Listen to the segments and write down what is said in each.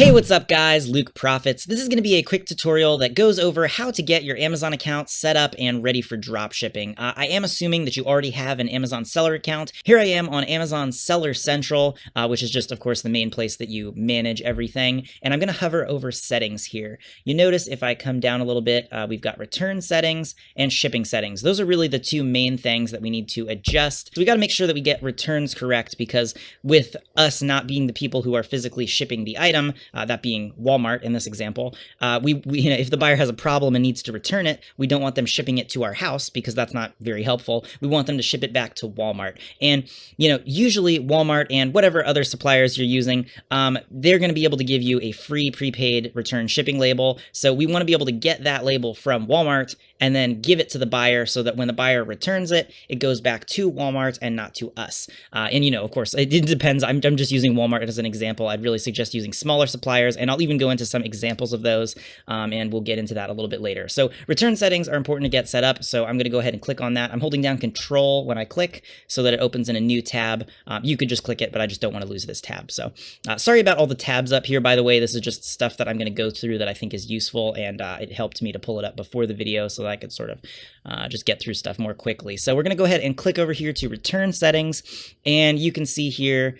Hey, what's up guys? Luke Profits. This is going to be a quick tutorial that goes over how to get your Amazon account set up and ready for dropshipping. I am assuming that you already have an Amazon seller account. Here I am on Amazon Seller Central, which is just, of course, the main place that you manage everything. And I'm going to hover over settings here. You notice if I come down a little bit, we've got return settings and shipping settings. Those are really the two main things that we need to adjust. So we got to make sure that we get returns correct, because with us not being the people who are physically shipping the item, that being Walmart in this example, if the buyer has a problem and needs to return it, we don't want them shipping it to our house because that's not very helpful. We want them to ship it back to Walmart. And, usually Walmart and whatever other suppliers you're using, they're going to be able to give you a free prepaid return shipping label. So we want to be able to get that label from Walmart and then give it to the buyer so that when the buyer returns it, it goes back to Walmart and not to us. Of course, it depends. I'm just using Walmart as an example. I'd really suggest using smaller suppliers, and I'll even go into some examples of those, and we'll get into that a little bit later. So return settings are important to get set up, so I'm going to go ahead and click on that. I'm holding down Control when I click so that it opens in a new tab. You could just click it, but I just don't want to lose this tab. So sorry about all the tabs up here, by the way. This is just stuff that I'm going to go through that I think is useful, and it helped me to pull it up before the video so that I could sort of just get through stuff more quickly. So we're going to go ahead and click over here to return settings, and you can see here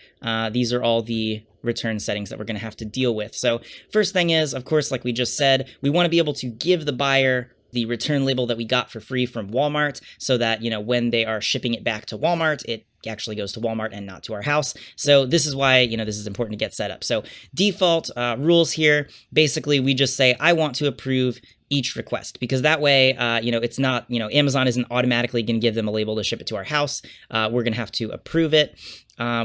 these are all the return settings that we're going to have to deal with. So first thing is, of course, like we just said, we want to be able to give the buyer the return label that we got for free from Walmart so that, when they are shipping it back to Walmart, it actually goes to Walmart and not to our house. So this is why, this is important to get set up. So default rules here, basically we just say, I want to approve each request, because that way, it's not, Amazon isn't automatically going to give them a label to ship it to our house. We're going to have to approve it.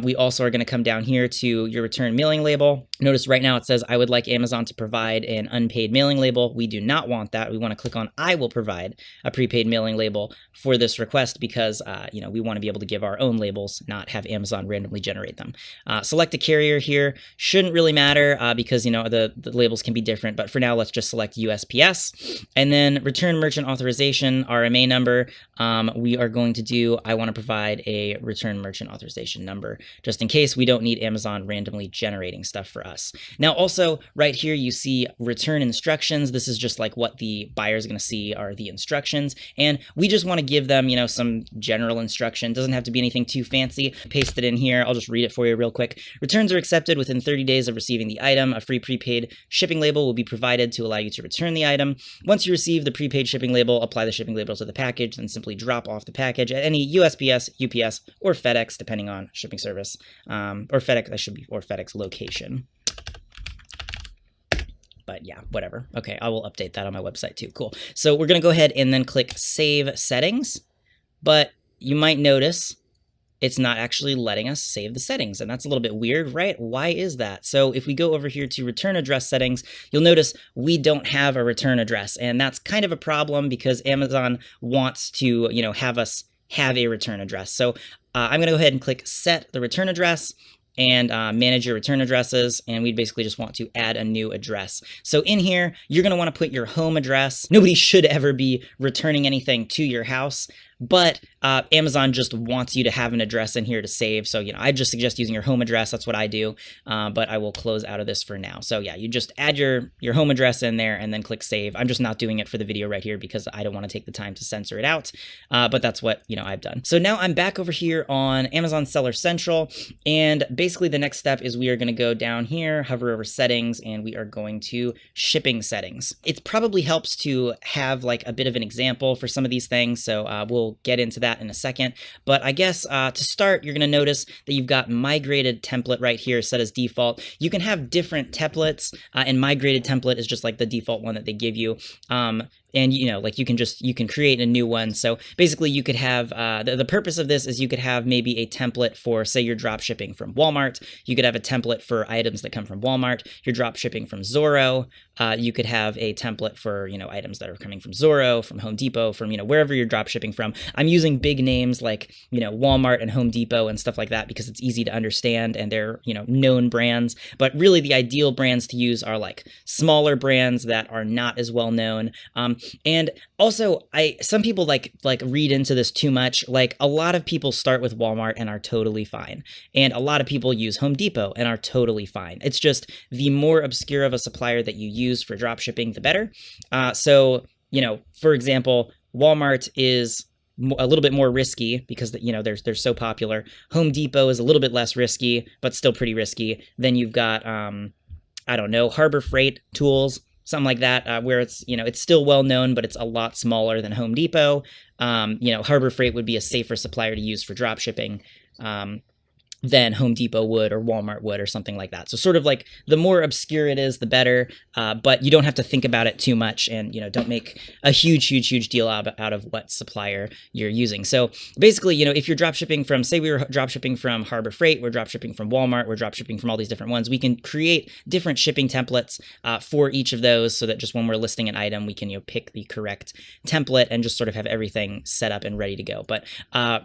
We also are going to come down here to your return mailing label. Notice right now it says, I would like Amazon to provide an unpaid mailing label. We do not want that. We want to click on, I will provide a prepaid mailing label for this request, because, we want to be able to give our own labels, not have Amazon randomly generate them. Select a carrier here. Shouldn't really matter because, the labels can be different, but for now, let's just select USPS. And then return merchant authorization, RMA number. We are going to do, I want to provide a return merchant authorization number, just in case we don't need Amazon randomly generating stuff for us. Now, also right here, you see return instructions. This is just like what the buyer is going to see are the instructions. And we just want to give them, some general instruction. Doesn't have to be anything too fancy. Paste it in here. I'll just read it for you real quick. Returns are accepted within 30 days of receiving the item. A free prepaid shipping label will be provided to allow you to return the item. Once you receive the prepaid shipping label, apply the shipping label to the package, then simply drop off the package at any USPS, UPS, or FedEx, depending on shipping service, or FedEx location. But yeah, whatever. Okay, I will update that on my website too. Cool. So we're going to go ahead and then click Save Settings, but you might notice it's not actually letting us save the settings, and that's a little bit weird, right? Why is that? So if we go over here to return address settings, you'll notice we don't have a return address, and that's kind of a problem because Amazon wants to, have us have a return address. So I'm going to go ahead and click Set the Return Address and manage your return addresses, and we basically just want to add a new address. So in here, you're going to want to put your home address. Nobody should ever be returning anything to your house, but Amazon just wants you to have an address in here to save. So, I just suggest using your home address. That's what I do, but I will close out of this for now. So yeah, you just add your home address in there and then click Save. I'm just not doing it for the video right here because I don't want to take the time to censor it out, but that's what, I've done. So now I'm back over here on Amazon Seller Central, and basically the next step is we are going to go down here, hover over settings, and we are going to shipping settings. It probably helps to have like a bit of an example for some of these things. So we'll get into that in a second, but I guess to start, you're going to notice that you've got migrated template right here set as default. You can have different templates, and migrated template is just like the default one that they give you. And, like you can create a new one. So basically you could have, the purpose of this is you could have maybe a template for, say you're drop shipping from Walmart. You could have a template for items that come from Walmart. You're drop shipping from Zorro. You could have a template for, items that are coming from Zorro, from Home Depot, from, wherever you're drop shipping from. I'm using big names like, Walmart and Home Depot and stuff like that because it's easy to understand and they're, known brands. But really the ideal brands to use are like smaller brands that are not as well known. And also, some people like read into this too much. Like a lot of people start with Walmart and are totally fine, and a lot of people use Home Depot and are totally fine. It's just the more obscure of a supplier that you use for dropshipping, the better. So for example, Walmart is a little bit more risky because they're so popular. Home Depot is a little bit less risky, but still pretty risky. Then you've got I don't know, Harbor Freight Tools, something like that, where it's still well known, but it's a lot smaller than Home Depot. Harbor Freight would be a safer supplier to use for drop shipping than Home Depot would or Walmart would or something like that. So sort of like the more obscure it is, the better, but you don't have to think about it too much and, don't make a huge deal out of what supplier you're using. So basically, if you're dropshipping from, say we were dropshipping from Harbor Freight, we're dropshipping from Walmart, we're dropshipping from all these different ones, we can create different shipping templates for each of those so that just when we're listing an item, we can, pick the correct template and just sort of have everything set up and ready to go. But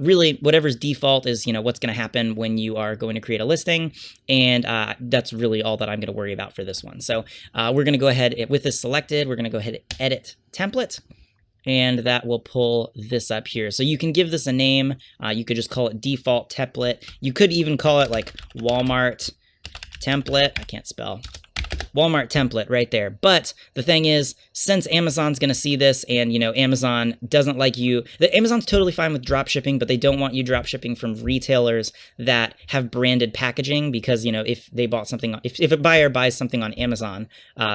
really, whatever's default is, what's going to happen when you are going to create a listing, and that's really all that I'm going to worry about for this one. So we're going to go ahead, with this selected, we're going to go ahead and edit template, and that will pull this up here. So you can give this a name. You could just call it default template. You could even call it like Walmart template. I can't spell. Walmart template right there. But the thing is, since Amazon's going to see this and, Amazon doesn't like you, Amazon's totally fine with drop shipping, but they don't want you drop shipping from retailers that have branded packaging because, if they bought something, if a buyer buys something on Amazon,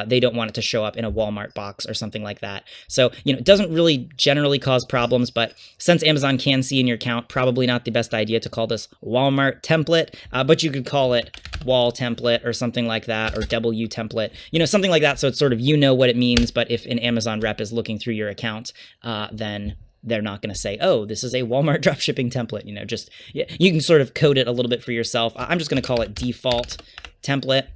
they don't want it to show up in a Walmart box or something like that. So, it doesn't really generally cause problems, but since Amazon can see in your account, probably not the best idea to call this Walmart template, but you could call it wall template or something like that, or W template, something like that. So it's sort of, what it means, but if an Amazon rep is looking through your account, then they're not going to say, oh, this is a Walmart dropshipping template, you can sort of code it a little bit for yourself. I'm just going to call it default template,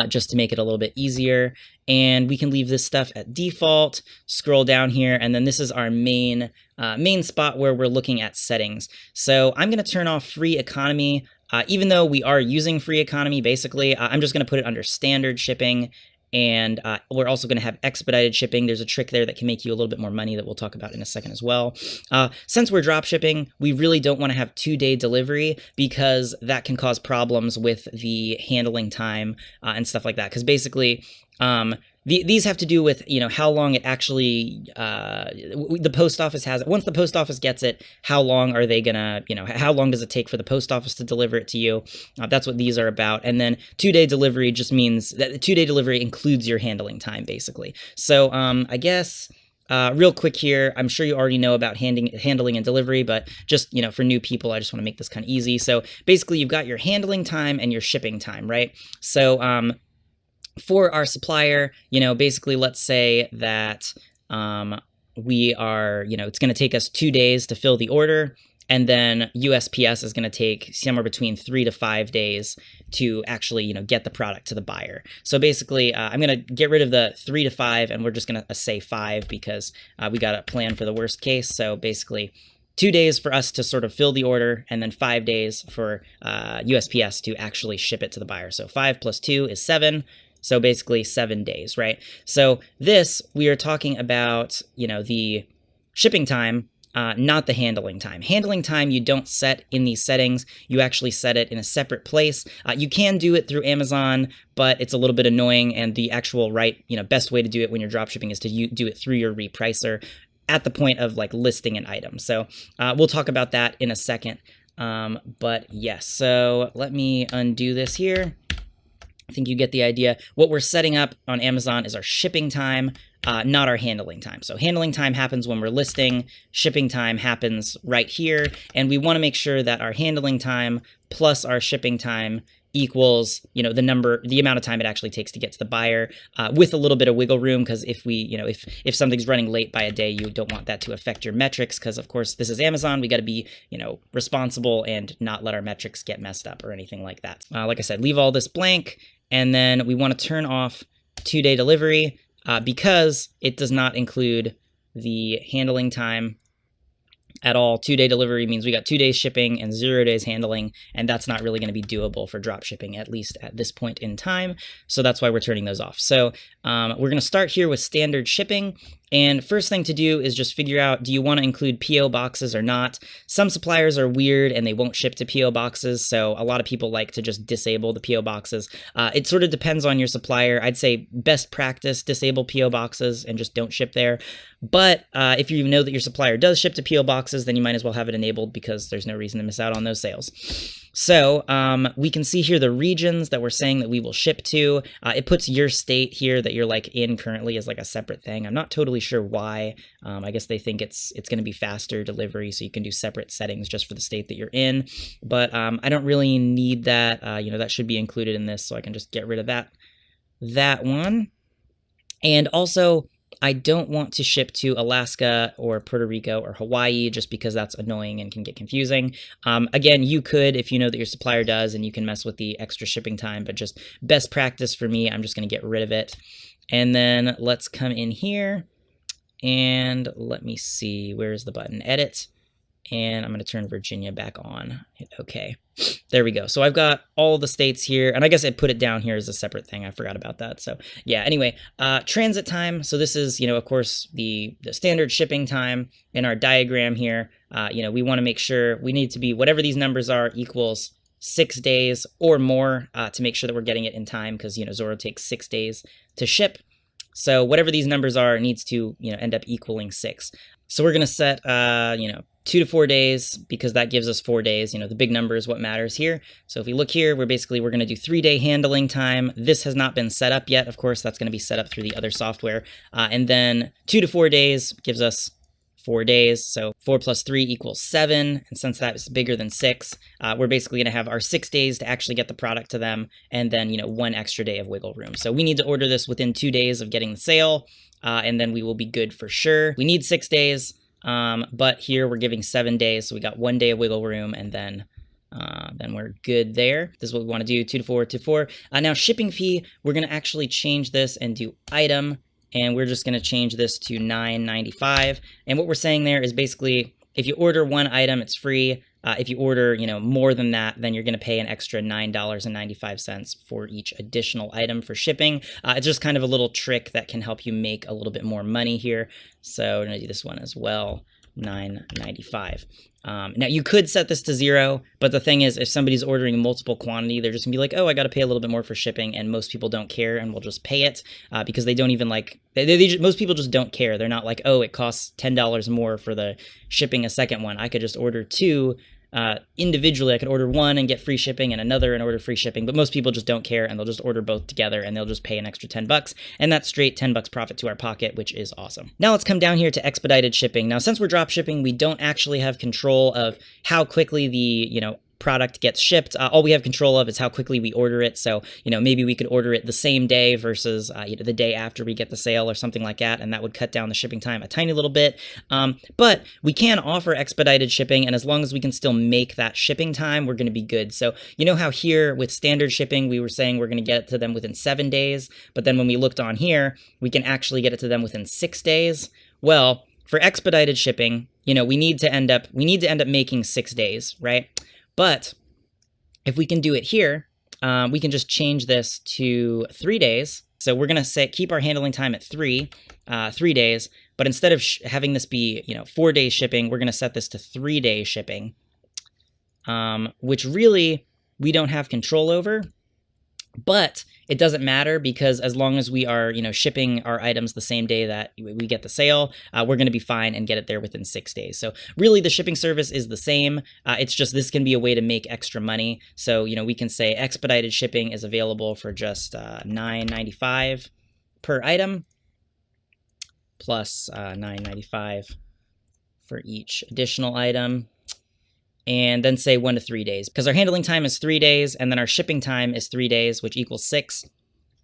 just to make it a little bit easier. And we can leave this stuff at default, scroll down here, and then this is our main spot where we're looking at settings. So I'm going to turn off free economy. Even though we are using free economy, basically, I'm just going to put it under standard shipping, and we're also going to have expedited shipping. There's a trick there that can make you a little bit more money that we'll talk about in a second as well. Since we're drop shipping, we really don't want to have 2-day delivery because that can cause problems with the handling time and stuff like that. Because basically, these have to do with, how long it actually, the post office has it. Once the post office gets it, how long are they gonna, how long does it take for the post office to deliver it to you? That's what these are about. And then 2-day delivery just means that 2-day delivery includes your handling time, basically. So I guess real quick here, I'm sure you already know about handling and delivery, but just, for new people, I just want to make this kind of easy. So basically, you've got your handling time and your shipping time, right? So for our supplier, basically, let's say that we are, it's going to take us 2 days to fill the order, and then USPS is going to take somewhere between 3 to 5 days to actually, get the product to the buyer. So basically, I'm going to get rid of the 3 to 5, and we're just going to say 5 because we got a plan for the worst case. So basically, 2 days for us to sort of fill the order, and then 5 days for USPS to actually ship it to the buyer. So 5 plus 2 is 7. So basically 7 days, right? So this, we are talking about, the shipping time, not the handling time. Handling time you don't set in these settings. You actually set it in a separate place. You can do it through Amazon, but it's a little bit annoying, and the actual best way to do it when you're dropshipping is to do it through your repricer at the point of listing an item. So we'll talk about that in a second. But yes, so let me undo this here. I think you get the idea. What we're setting up on Amazon is our shipping time, not our handling time. So handling time happens when we're listing, shipping time happens right here, and we want to make sure that our handling time plus our shipping time equals, the amount of time it actually takes to get to the buyer, with a little bit of wiggle room, because if we, if something's running late by a day, you don't want that to affect your metrics, because of course this is Amazon. We got to be, responsible and not let our metrics get messed up or anything like that. Like I said, leave all this blank, and then we want to turn off 2-day delivery because it does not include the handling time at all. 2-day delivery means we got 2 days shipping and 0 days handling, and that's not really going to be doable for drop shipping, at least at this point in time. So that's why we're turning those off. So we're going to start here with standard shipping. And first thing to do is just figure out, do you want to include PO boxes or not? Some suppliers are weird and they won't ship to PO boxes, so a lot of people like to just disable the PO boxes. It sort of depends on your supplier. I'd say best practice, disable PO boxes and just don't ship there. But if you know that your supplier does ship to PO boxes, then you might as well have it enabled because there's no reason to miss out on those sales. So we can see here the regions that we're saying that we will ship to. It puts your state here that you're like in currently as like a separate thing. I'm not totally sure why. I guess they think it's going to be faster delivery, so you can do separate settings just for the state that you're in. But I don't really need that. That should be included in this, so I can just get rid of that one. And also, I don't want to ship to Alaska or Puerto Rico or Hawaii just because that's annoying and can get confusing. Again, you could if you know that your supplier does, and you can mess with the extra shipping time, but just best practice for me, I'm just going to get rid of it. And then let's come in here and let me see, where's the button? Edit. And I'm going to turn Virginia back on. Hit OK. There we go. So I've got all the states here, and I guess I put it down here as a separate thing. I forgot about that. So yeah, anyway, transit time. So this is, of course, the standard shipping time in our diagram here. We want to make sure we need to be whatever these numbers are equals 6 days or more to make sure that we're getting it in time, because, Zoro takes 6 days to ship. So whatever these numbers are needs to, end up equaling 6. So we're going to set, 2 to 4 days, because that gives us 4 days. The big number is what matters here. So if we look here, we're going to do 3-day handling time. This has not been set up yet. Of course, that's going to be set up through the other software. And then 2 to 4 days gives us 4 days. So 4 plus 3 equals 7. And since that is bigger than 6, we're basically going to have our 6 days to actually get the product to them. And then, 1 extra day of wiggle room. So we need to order this within 2 days of getting the sale. And then we will be good for sure. We need 6 days. But here we're giving 7 days. So we got 1 day of wiggle room, and then we're good there. This is what we want to do, 2 to 4 to 4. Now shipping fee, we're going to actually change this and do item, and we're just going to change this to $9.95. And what we're saying there is basically, if you order 1 item, it's free. If you order, more than that, then you're going to pay an extra $9.95 for each additional item for shipping. It's just kind of a little trick that can help you make a little bit more money here. So we're going to do this one as well, $9.95. Now you could set this to 0, but the thing is, if somebody's ordering multiple quantity, they're just gonna be like, oh, I got to pay a little bit more for shipping, and most people don't care and will just pay it because they don't even like. Most people just don't care. They're not like, oh, it costs $10 more for the shipping a second one. I could just order 2. Individually, I could order 1 and get free shipping, and another and order free shipping, but most people just don't care, and they'll just order both together, and they'll just pay an extra $10, and that's straight $10 profit to our pocket, which is awesome. Now let's come down here to expedited shipping. Now, since we're drop shipping, we don't actually have control of how quickly the, product gets shipped. All we have control of is how quickly we order it. So, maybe we could order it the same day versus, the day after we get the sale or something like that, and that would cut down the shipping time a tiny little bit. But we can offer expedited shipping, and as long as we can still make that shipping time, we're going to be good. So, how here with standard shipping, we were saying we're going to get it to them within 7 days, but then when we looked on here, we can actually get it to them within 6 days. Well, for expedited shipping, we need to end up making 6 days, right? But if we can do it here, we can just change this to 3 days. So we're going to keep our handling time at 3 days. But instead of having this be, 4 days shipping, we're going to set this to 3 days shipping, which really we don't have control over. But it doesn't matter, because as long as we are, shipping our items the same day that we get the sale, we're going to be fine and get it there within 6 days. So really the shipping service is the same. It's just this can be a way to make extra money. So, we can say expedited shipping is available for just $9.95 per item, plus $9.95 for each additional item. And then say 1 to 3 days, because our handling time is 3 days, and then our shipping time is 3 days, which equals 6.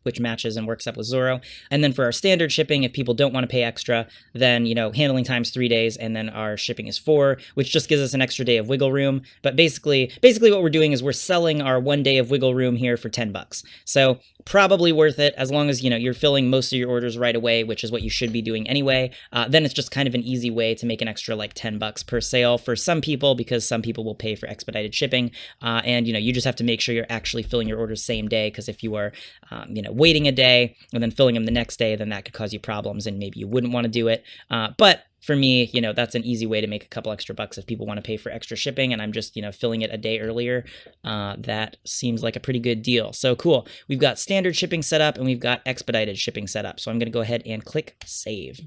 which matches and works up with Zoro. And then for our standard shipping, if people don't want to pay extra, then, handling time's 3 days, and then our shipping is 4, which just gives us an extra day of wiggle room. But basically what we're doing is we're selling our 1 day of wiggle room here for $10. So probably worth it as long as, you're filling most of your orders right away, which is what you should be doing anyway. Then it's just kind of an easy way to make an extra like $10 per sale for some people, because some people will pay for expedited shipping. And, you just have to make sure you're actually filling your orders same day, because if you are, waiting a day and then filling them the next day, then that could cause you problems and maybe you wouldn't want to do it. But for me, that's an easy way to make a couple extra bucks if people want to pay for extra shipping and I'm just, filling it a day earlier. That seems like a pretty good deal. So cool. We've got standard shipping set up and we've got expedited shipping set up. So I'm going to go ahead and click save.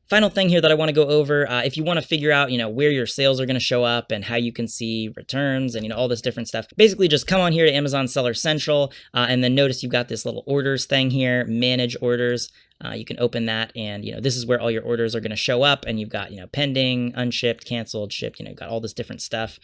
Final thing here that I want to go over, if you want to figure out, where your sales are going to show up and how you can see returns and, all this different stuff, basically just come on here to Amazon Seller Central, and then notice you've got this little orders thing here, manage orders. You can open that and, this is where all your orders are going to show up, and you've got, pending, unshipped, canceled, shipped, got all this different stuff,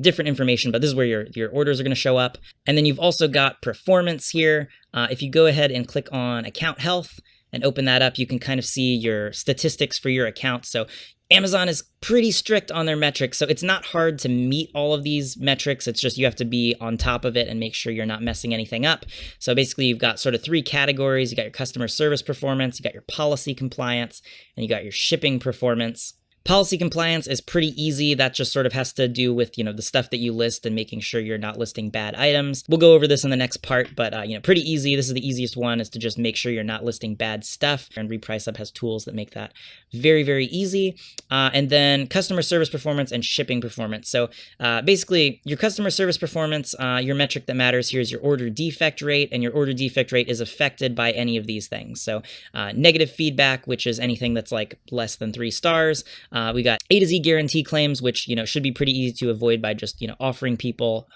different information, but this is where your orders are going to show up. And then you've also got performance here. If you go ahead and click on account health, and open that up, you can kind of see your statistics for your account. So Amazon is pretty strict on their metrics, so it's not hard to meet all of these metrics. It's just you have to be on top of it and make sure you're not messing anything up. So basically, you've got sort of 3 categories. You got your customer service performance, you got your policy compliance, and you got your shipping performance. Policy compliance is pretty easy. That just sort of has to do with, the stuff that you list and making sure you're not listing bad items. We'll go over this in the next part, but, pretty easy. This is the easiest one, is to just make sure you're not listing bad stuff. And RepriceUp has tools that make that very, very easy. And then customer service performance and shipping performance. So basically, your customer service performance, your metric that matters here is your order defect rate, and your order defect rate is affected by any of these things. So negative feedback, which is anything that's like less than 3 stars. We got A to Z guarantee claims, which, should be pretty easy to avoid by just, offering people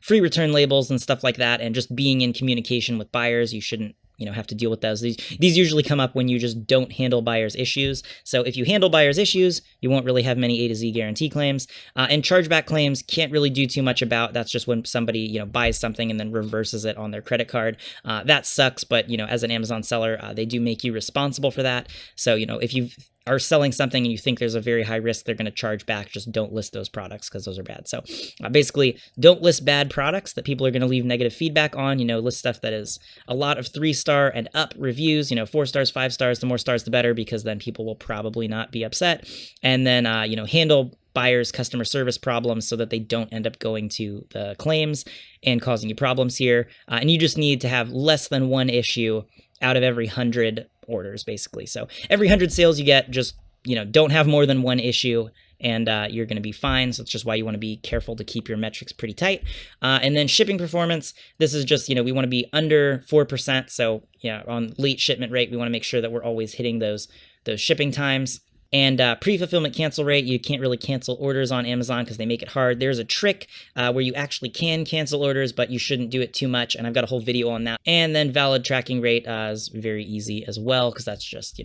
free return labels and stuff like that, and just being in communication with buyers. You shouldn't, have to deal with those. These usually come up when you just don't handle buyers' issues. So if you handle buyers' issues, you won't really have many A to Z guarantee claims. And chargeback claims can't really do too much about. That's just when somebody, buys something and then reverses it on their credit card. That sucks, but, as an Amazon seller, they do make you responsible for that. So, if you are selling something and you think there's a very high risk they're going to charge back, just don't list those products, because those are bad. So basically, don't list bad products that people are going to leave negative feedback on. List stuff that is a lot of 3-star and up reviews, 4 stars, 5 stars. The more stars, the better, because then people will probably not be upset. And then, handle buyers' customer service problems so that they don't end up going to the claims and causing you problems here. And you just need to have less than 1 issue out of every 100 orders, basically. So every 100 sales you get, just, don't have more than 1 issue, and you're going to be fine. So it's just why you want to be careful to keep your metrics pretty tight. And then shipping performance, this is just, we want to be under 4%. So on late shipment rate, we want to make sure that we're always hitting those shipping times. And pre-fulfillment cancel rate, you can't really cancel orders on Amazon because they make it hard. There's a trick where you actually can cancel orders, but you shouldn't do it too much. And I've got a whole video on that. And then valid tracking rate is very easy as well, because that's just,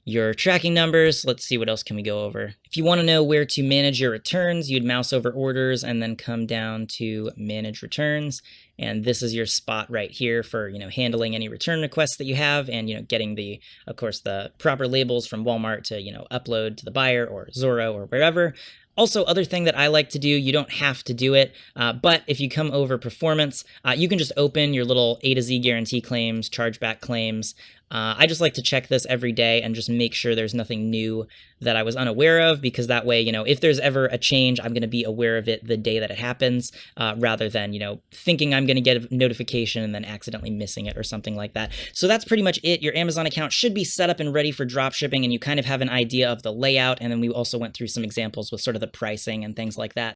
your tracking numbers. Let's see, what else can we go over? If you want to know where to manage your returns, you'd mouse over orders and then come down to manage returns. And this is your spot right here for, handling any return requests that you have, and, getting of course, the proper labels from Walmart to, upload to the buyer or Zoro or wherever. Also, other thing that I like to do, you don't have to do it, but if you come over performance, you can just open your little A to Z guarantee claims, chargeback claims. I just like to check this every day and just make sure there's nothing new that I was unaware of, because that way, if there's ever a change, I'm going to be aware of it the day that it happens, rather than, thinking I'm going to get a notification and then accidentally missing it or something like that. So that's pretty much it. Your Amazon account should be set up and ready for drop shipping, and you kind of have an idea of the layout. And then we also went through some examples with sort of the pricing and things like that.